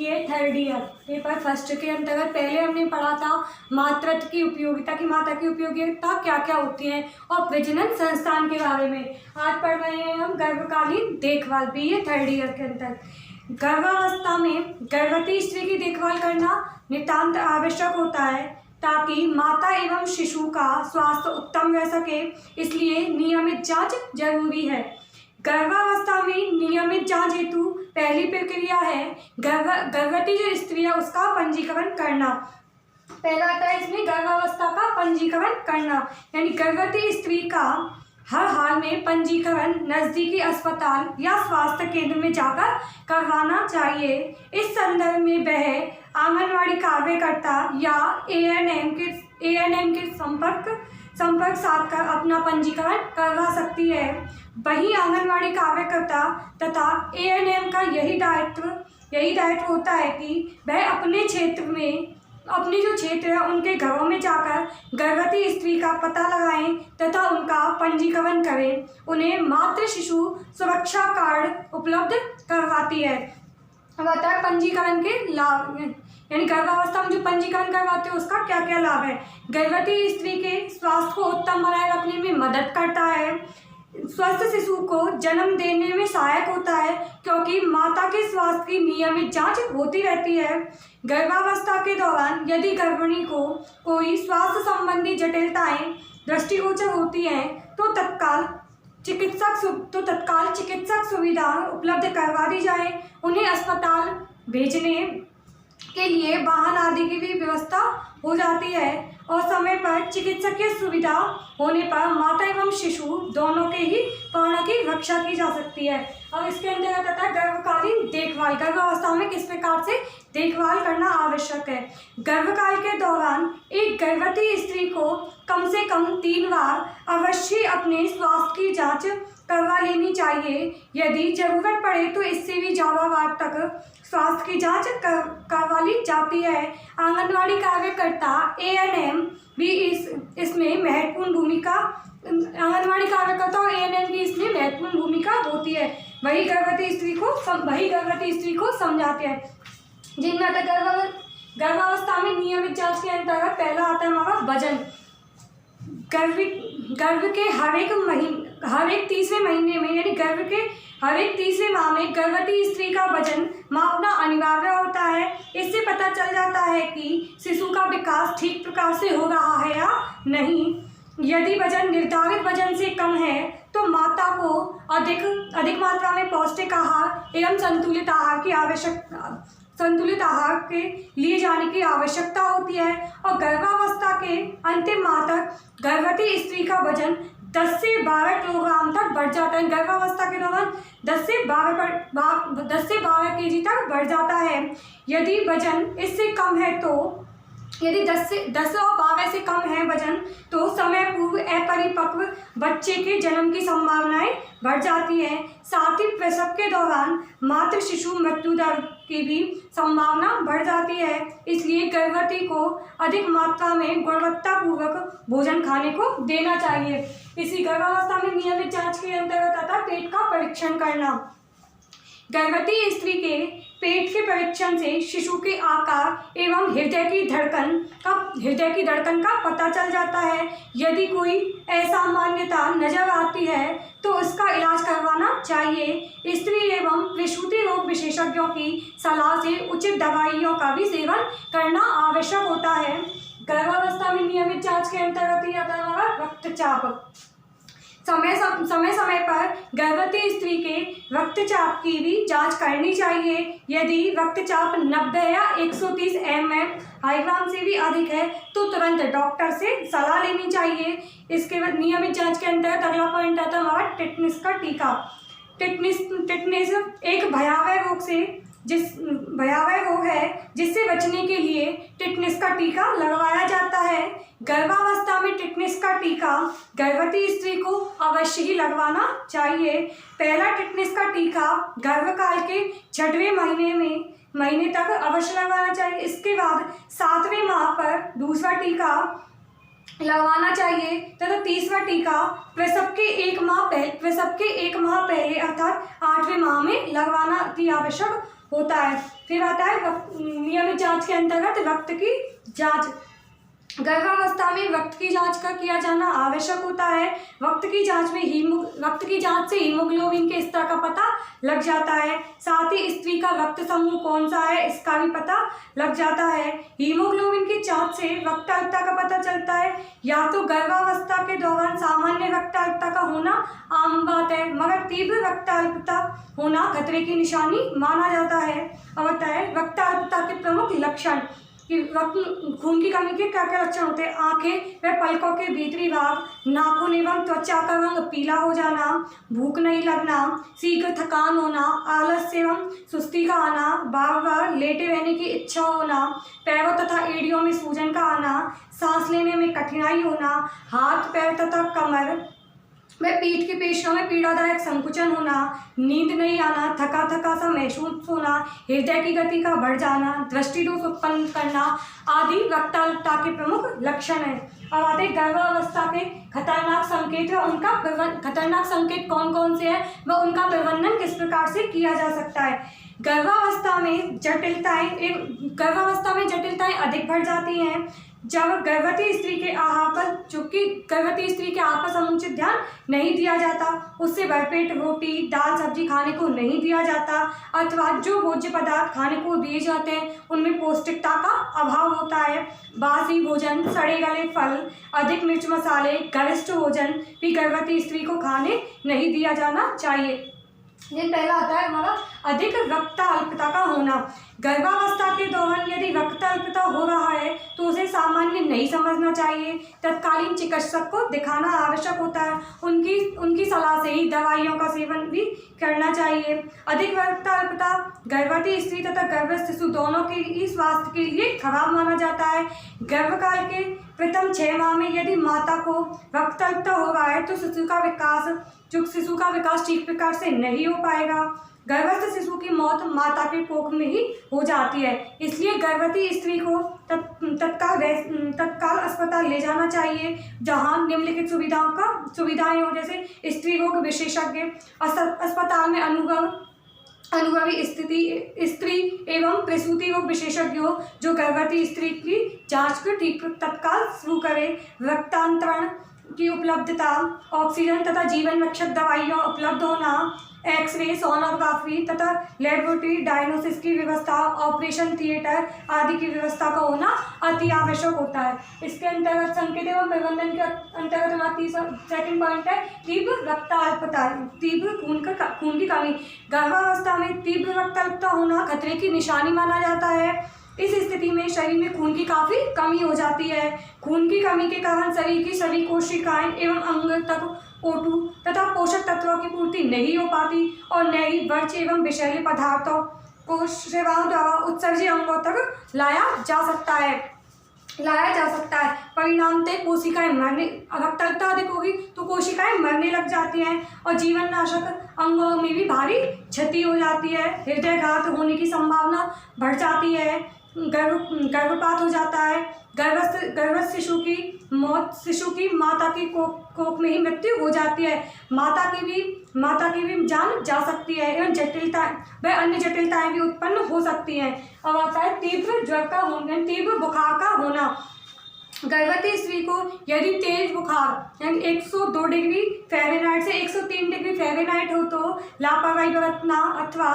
BA third year paper first के अंतर्गत पहले हमने पढ़ा था मातृत्व की उपयोगिता की माता की उपयोगिता क्या क्या होती है और प्रजनन संस्थान के बारे में। आज पढ़ रहे हैं हम गर्भकालीन देखभाल बीए थर्ड ईयर के अंतर्गत। गर्भावस्था में गर्भवती स्त्री की देखभाल करना नितांत आवश्यक होता है ताकि माता एवं शिशु का स्वास्थ्य उत्तम रह सके, इसलिए नियमित जांच जरूरी है। गर्भावस्था में नियमित जांच हेतु पहली प्रक्रिया है गर्भवती जो स्त्री है उसका पंजीकरण करना। पहला आता है इसमें गर्भावस्था का पंजीकरण करना, यानी गर्भवती स्त्री का हर हाल में पंजीकरण नज़दीकी अस्पताल या स्वास्थ्य केंद्र में जाकर करवाना चाहिए। इस संदर्भ में वह आंगनवाड़ी कार्यकर्ता या एएनएम के संपर्क साध कर अपना पंजीकरण करवा सकती है। वहीं आंगनवाड़ी कार्यकर्ता तथा एएनएम का यही दायित्व होता है कि वह अपने जो क्षेत्र है उनके घरों में जाकर गर्भवती स्त्री का पता लगाएं तथा उनका पंजीकरण करें। उन्हें मातृ शिशु सुरक्षा कार्ड उपलब्ध करवाती है। अब आता है पंजीकरण के लाभ, यानी गर्भावस्था में जो पंजीकरण करवाते हैं उसका क्या क्या लाभ है। गर्भवती स्त्री के स्वास्थ्य को उत्तम बनाए रखने में मदद करता है। स्वस्थ शिशु को जन्म देने में सहायक होता है क्योंकि माता के स्वास्थ्य की नियमित जांच होती रहती है। गर्भावस्था के दौरान यदि गर्भिणी को कोई स्वास्थ्य संबंधी जटिलताएं दृष्टिगोचर होती हैं तो तत्काल चिकित्सक सुविधा उपलब्ध करवा दी जाए। उन्हें अस्पताल भेजने के लिए वाहन आदि की भी व्यवस्था हो जाती है और समय पर चिकित्सकीय सुविधा होने पर माता एवं शिशु दोनों के ही प्राणों की रक्षा की जा सकती है। अब इसके अंतर्गत आता है गर्भकालीन देखभाल। गर्भावस्था में किस प्रकार से देखभाल करना आवश्यक है। गर्भकाल के दौरान एक गर्भवती स्त्री को कम से कम 3 बार अवश्य अपने स्वास्थ्य की जांच करवा लेनी चाहिए। यदि जरूरत पड़े तो इससे भी ज़्यादा बार तक स्वास्थ्य की जांच करवा ली जाती है। आंगनवाड़ी कार्यकर्ता एएनएम भी इसमें महत्वपूर्ण भूमिका आंगनवाड़ी कार्यकर्ता और एएनएम की इसमें महत्वपूर्ण भूमिका होती है। वही गर्भवती स्त्री को समझाते हैं। जिनमें आता है गर्भावस्था में नियमित जांच के अंतर्गत पहला आता है हमारा वजन। गर्भ के हर एक तीसरे महीने में, यानी गर्भ के हर एक तीसरे माह में गर्भवती स्त्री का वजन मापना अनिवार्य होता है। इससे पता चल जाता है कि शिशु का विकास ठीक प्रकार से हो रहा है या नहीं। यदि वजन निर्धारित वजन से कम है तो माता को अधिक मात्रा में पौष्टिक आहार एवं संतुलित आहार के लिए जाने की आवश्यकता होती है और गर्भावस्था के अंतिम माह तक गर्भवती स्त्री का वजन 10 से 12 किलोग्राम तक बढ़ जाता है। गर्भावस्था के दौरान 10 से 12 केजी तक बढ़ जाता है। यदि वजन इससे कम है तो यदि 10 और 12 से कम है वजन तो समय पूर्व अपरिपक्व बच्चे के जन्म की संभावनाएं बढ़ जाती है। साथ ही प्रसव के दौरान मातृ शिशु मृत्यु दर की भी संभावना बढ़ जाती है। इसलिए गर्भवती को अधिक मात्रा में गुणवत्तापूर्वक भोजन खाने को देना चाहिए। इसी गर्भावस्था में नियमित जांच के अंतर्गत आता है पेट का परीक्षण करना। गर्भवती स्त्री के पेट के परीक्षण से शिशु के आकार एवं हृदय की धड़कन का पता चल जाता है। यदि कोई असामान्यता नजर आती है तो उसका इलाज करवाना चाहिए। स्त्री एवं प्रसूति रोग विशेषज्ञों की सलाह से उचित दवाइयों का भी सेवन करना आवश्यक होता है। गर्भावस्था में नियमित जांच के अंतर्गत ही आता है हमारा रक्तचाप। समय पर गर्भवती स्त्री के रक्तचाप की भी जांच करनी चाहिए। यदि रक्तचाप 90 या 130 माइक्रोग्राम से भी अधिक है तो तुरंत डॉक्टर से सलाह लेनी चाहिए। इसके बाद नियमित जांच के अंतर्गत अगला पॉइंट आता है हमारा टिटनेस का टीका। टिटनेस एक भयावह रोग है जिससे बचने के लिए टिटनेस का टीका लगवाया जाता है। गर्भावस्था में टिटनेस का टीका गर्भवती स्त्री को अवश्य ही लगवाना चाहिए। पहला टिटनेस का टीका गर्भकाल के 6वें महीने तक अवश्य लगवाना चाहिए। इसके बाद 7वें माह पर दूसरा टीका लगवाना चाहिए तथा तीसरा टीका प्रसव के 1 माह पहले अर्थात 8वें माह में लगवाना अति आवश्यक होता है। फिर आता है नियमित जांच के अंतर्गत रक्त की जांच। गर्भावस्था में रक्त की जांच का किया जाना आवश्यक होता है। रक्त की जांच से हीमोग्लोबिन के स्तर का पता लग जाता है। साथ ही स्त्री का रक्त समूह कौन सा है इसका भी पता लग जाता है। हीमोग्लोबिन की जांच से रक्ताल्पता का पता चलता है। या तो गर्भावस्था के दौरान सामान्य रक्ताल्पता का होना आम बात है, मगर तीव्र रक्ताल्पता होना खतरे की निशानी माना जाता है। अब आता है रक्ताल्पता के प्रमुख लक्षण कि खून की कमी के क्या क्या लक्षण होते हैं। आंखें व पलकों के भीतरी भाग, नाखून एवं त्वचा का रंग पीला हो जाना, भूख नहीं लगना, शीघ्र थकान होना, आलस्य एवं सुस्ती का आना, बार बार लेटे रहने की इच्छा होना, पैरों तथा एड़ियों में सूजन का आना, सांस लेने में कठिनाई होना, हाथ पैर तथा कमर में पीठ की पेशियों में पीड़ादायक संकुचन होना, नींद नहीं आना, थका थका सा महसूस होना, हृदय की गति का बढ़ जाना, दृष्टि दोष उत्पन्न करना आदि रक्ताल्पता के प्रमुख लक्षण हैं। अब आते गर्भावस्था के खतरनाक संकेत है, उनका खतरनाक संकेत कौन कौन से हैं व उनका प्रबंधन किस प्रकार से किया जा सकता है। गर्भावस्था में जटिलताएं अधिक बढ़ जाती हैं जब गर्भवती स्त्री के आहार पर, चूंकि गर्भवती स्त्री के आहार पर समुचित ध्यान नहीं दिया जाता, उससे भरपेट रोटी दाल सब्जी खाने को नहीं दिया जाता, अथवा जो भोज्य पदार्थ खाने को दिए जाते हैं उनमें पौष्टिकता का अभाव होता है। बासी भोजन, सड़े गले फल, अधिक मिर्च मसाले, गरिष्ठ भोजन भी गर्भवती स्त्री को खाने नहीं दिया जाना चाहिए। ये पहला आता है हमारा अधिक रक्ताल्पता का होना। गर्भावस्था के दौरान यदि रक्ताल्पता हो रहा है तो उसे सामान्य नहीं समझना चाहिए, तत्कालीन चिकित्सक को दिखाना आवश्यक होता है। उनकी सलाह से ही दवाइयों का सेवन भी करना चाहिए। अधिक रक्ताल्पता गर्भवती स्त्री तथा गर्भस्थ शिशु दोनों के ही स्वास्थ्य के लिए खराब माना जाता है। गर्भकाल के प्रथम 6 माह में यदि माता को रक्ताल्पता हो रहा है तो शिशु का विकास ठीक प्रकार से नहीं हो पाएगा। गर्भस्थ शिशु की मौत माता के कोख में ही हो जाती है। इसलिए गर्भवती स्त्री को तत्काल अस्पताल ले जाना चाहिए, जहां निम्नलिखित सुविधाएं हो, जैसे स्त्री रोग विशेषज्ञ, अस्पताल में अनुभवी स्त्री एवं प्रसूति रोग विशेषज्ञ हो जो गर्भवती स्त्री की जांच को तत्काल शुरू करे। रक्तांतरण की उपलब्धता, ऑक्सीजन तथा जीवन रक्षक दवाइयाँ उपलब्ध होना, एक्सरे, सोनोग्राफी तथा लेबोरेटरी डायग्नोसिस की व्यवस्था, ऑपरेशन थिएटर आदि की व्यवस्था का होना अति आवश्यक होता है। इसके अंतर्गत संकेत एवं प्रबंधन के अंतर्गत हमारा सेकंड पॉइंट है तीव्र रक्ताल्पता, तीव्र खून की कमी। गर्भावस्था में तीव्र रक्ताल्पता होना खतरे की निशानी माना जाता है। इस स्थिति में शरीर में खून की काफ़ी कमी हो जाती है। खून की कमी के कारण शरीर की सभी कोशिकाएं एवं अंग तक O2 तथा पोषक तत्वों की पूर्ति नहीं हो पाती और न ही वर्ज्य एवं विषैले पदार्थों को सेवाओं द्वारा उत्सर्जित अंगों तक लाया जा सकता है। परिणामतः कोशिकाएं मरने, रक्ताल्पता अधिक होगी तो कोशिकाएं मरने लग जाती हैं और जीवन नाशक अंगों में भी भारी क्षति हो जाती है। हृदयघात होने की संभावना बढ़ जाती है। गर्भपात हो जाता है। गर्भस्थ शिशु की माता की कोख में ही मृत्यु हो जाती है। माता की भी जान जा सकती है एवं अन्य जटिलताएं भी उत्पन्न हो सकती हैं। अब आता है तीव्र ज्वर का होना, तीव्र बुखार का होना। गर्भवती स्त्री को यदि तेज बुखार यानी 102 डिग्री फ़ारेनहाइट से 103 डिग्री फ़ारेनहाइट हो तो लापरवाही बरतना अथवा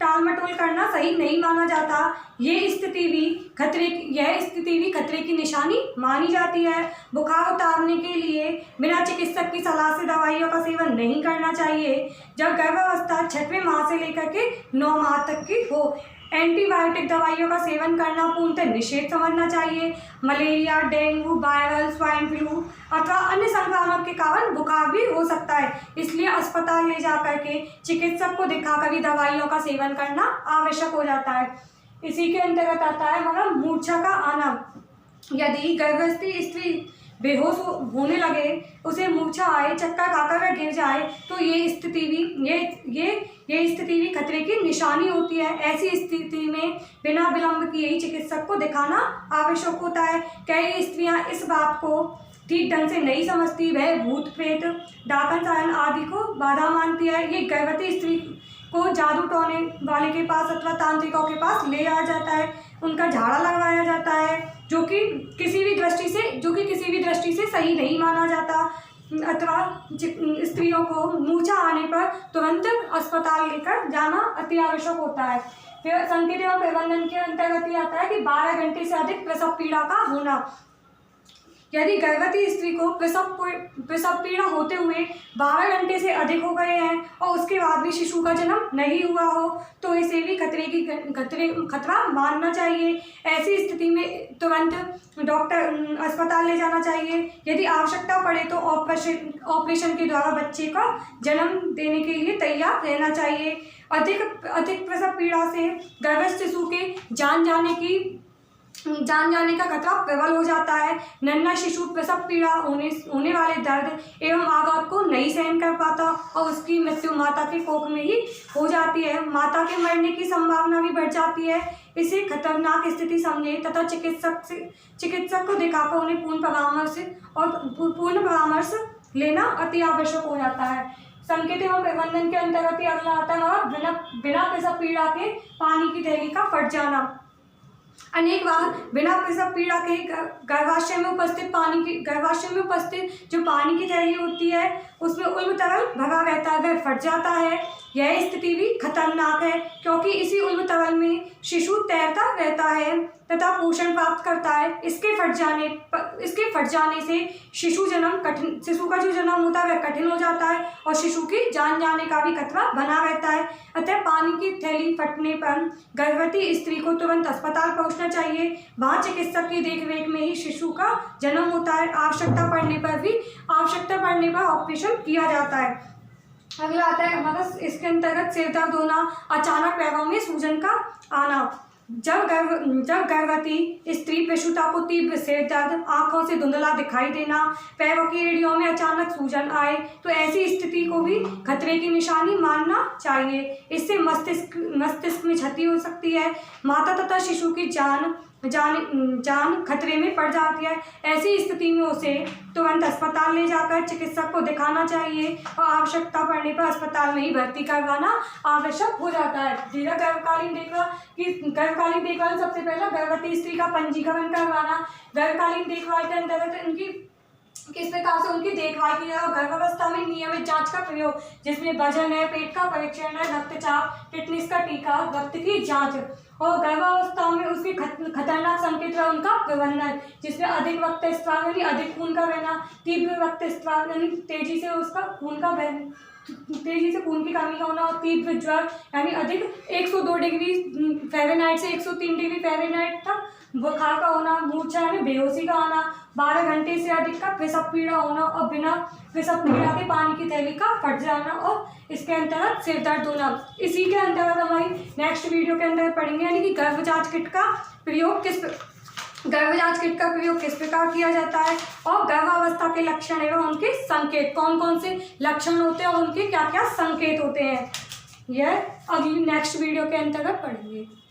टालमटोल करना सही नहीं माना जाता। यह स्थिति भी खतरे की निशानी मानी जाती है। बुखार उतारने के लिए बिना चिकित्सक की सलाह से दवाइयों का सेवन नहीं करना चाहिए जब गर्भावस्था 6वें माह से लेकर के 9 माह तक की हो। एंटीबायोटिक दवाइयों का सेवन करना पूर्णतः निषेध समझना चाहिए। Malaria, dengue, viral, swine flu अथवा अन्य संक्रमण के कारण बुखार भी हो सकता है, इसलिए अस्पताल ले जाकर के चिकित्सक को दिखाकर भी दवाइयों का सेवन करना आवश्यक हो जाता है। इसी के अंतर्गत आता है हमारा मूर्छा का आना। यदि गर्भस्थ स्त्री बेहोश होने लगे, उसे मूर्छा आए, चक्कर खाकर वह गिर जाए तो ये स्थिति भी खतरे की निशानी होती है। ऐसी स्थिति में बिना विलंब किए ही चिकित्सक को दिखाना आवश्यक होता है। कई स्त्रियां इस बात को ठीक ढंग से नहीं समझती, वह भूत प्रेत, डाकन सायन आदि को बाधा मानती है। ये गर्भवती स्त्री को जादू टोने वाले के पास अथवा तांत्रिकों के पास ले जाया जाता है, उनका झाड़ा लगवाया जाता है, जो कि किसी भी दृष्टि से सही नहीं माना जाता, अथवा स्त्रियों को मूर्छा आने पर तुरंत अस्पताल लेकर जाना अति आवश्यक होता है। फिर संकेत एवं प्रबंधन के अंतर्गत ये आता है कि 12 घंटे से अधिक प्रसव पीड़ा का होना। यदि गर्भवती स्त्री को प्रसव पीड़ा होते हुए 12 घंटे से अधिक हो गए हैं और उसके बाद भी शिशु का जन्म नहीं हुआ हो तो इसे भी खतरा मानना चाहिए। ऐसी स्थिति में तुरंत अस्पताल ले जाना चाहिए। यदि आवश्यकता पड़े तो ऑपरेशन के द्वारा बच्चे का जन्म देने के लिए तैयार रहना चाहिए। अधिक प्रसव पीड़ा से गर्भस्थ शिशु के जान जाने का खतरा प्रबल हो जाता है। नन्हा शिशु प्रसव पीड़ा होने वाले दर्द एवं आघात को नहीं सहन कर पाता और उसकी मृत्यु माता के कोख में ही हो जाती है। माता के मरने की संभावना भी बढ़ जाती है। इसे खतरनाक स्थिति समझे तथा चिकित्सक को दिखाकर उन्हें पूर्ण परामर्श लेना अति आवश्यक हो जाता है। संकेत एवं प्रबंधन के अंतर्गत अगला आता है बिना प्रसव पीड़ा के पानी की थैली का फट जाना। अनेक बार बिना प्रसव पीड़ा के गर्भाशय में उपस्थित जो पानी की थैली होती है उसमें उल्ब तरल भरा रहता है, वह फट जाता है। यह स्थिति भी खतरनाक है क्योंकि इसी उल्ब तरल में शिशु तैरता रहता है तथा पोषण प्राप्त करता है। इसके फट जाने से शिशु का जो जन्म होता है वह कठिन हो जाता है और शिशु की जान जाने का भी खतरा बना रहता है। अतः पानी की थैली फटने पर गर्भवती स्त्री को तुरंत अस्पताल पहुंचना चाहिए। वहाँ चिकित्सक की देखरेख में ही शिशु का जन्म होता है। आवश्यकता पड़ने पर ऑपरेशन किया जाता है। अगला आता है हमारा इसके अंतर्गत सिर दर्द होना, अचानक पैरों में सूजन का आना। जब गर्भवती स्त्री प्रसूता को तीव्र सिर दर्द, आंखों से धुंधला दिखाई देना, पैरों की एड़ियों में अचानक सूजन आए तो ऐसी स्थिति को भी खतरे की निशानी मानना चाहिए। इससे मस्तिष्क में क्षति हो सकती है। माता तथा शिशु की जान खतरे में पड़ जाती है। ऐसी स्थिति में उसे तुरंत अस्पताल ले जाकर चिकित्सक को दिखाना चाहिए और आवश्यकता पड़ने पर अस्पताल में ही भर्ती करवाना आवश्यक हो जाता है। गर्भकालीन देखभाल सबसे पहले गर्भवती स्त्री का पंजीकरण करवाना। गर्भकालीन देखभाल के अंतर्गत किस प्रकार से उनकी देखभाल की जाए। गर्भावस्था में नियमित जांच का प्रयोग जिसमें वजन है, पेट का परीक्षण है, रक्तचाप, टिटनिस का टीका, रक्त की जांच और गर्भावस्था में उसके खतरनाक संकेत व उनका प्रबंधन जिसमें अधिक रक्तस्राव यानी अधिक खून का बहना, तीव्र रक्तस्राव यानी तेजी से खून की कमी होना और तीव्र ज्वर यानी अधिक 102 डिग्री फ़ारेनहाइट से 103 डिग्री फ़ारेनहाइट तक बुखार का होना, मूर्छा यानी बेहोशी का आना, 12 घंटे से अधिक का प्रसव पीड़ा होना और बिना प्रसव पीड़ा के पानी की थैली का फट जाना और इसके अंतर्गत सिर दर्द होना। इसी के अंतर्गत हमारी नेक्स्ट वीडियो के अंदर पढ़ेंगे यानी कि गर्भजांच किट का प्रयोग किस प्रकार किया जाता है और गर्भावस्था के लक्षण एवं उनके संकेत कौन कौन से लक्षण होते हैं और उनके क्या क्या संकेत होते हैं। यह अगली नेक्स्ट वीडियो के अंतर्गत पढ़ेंगे।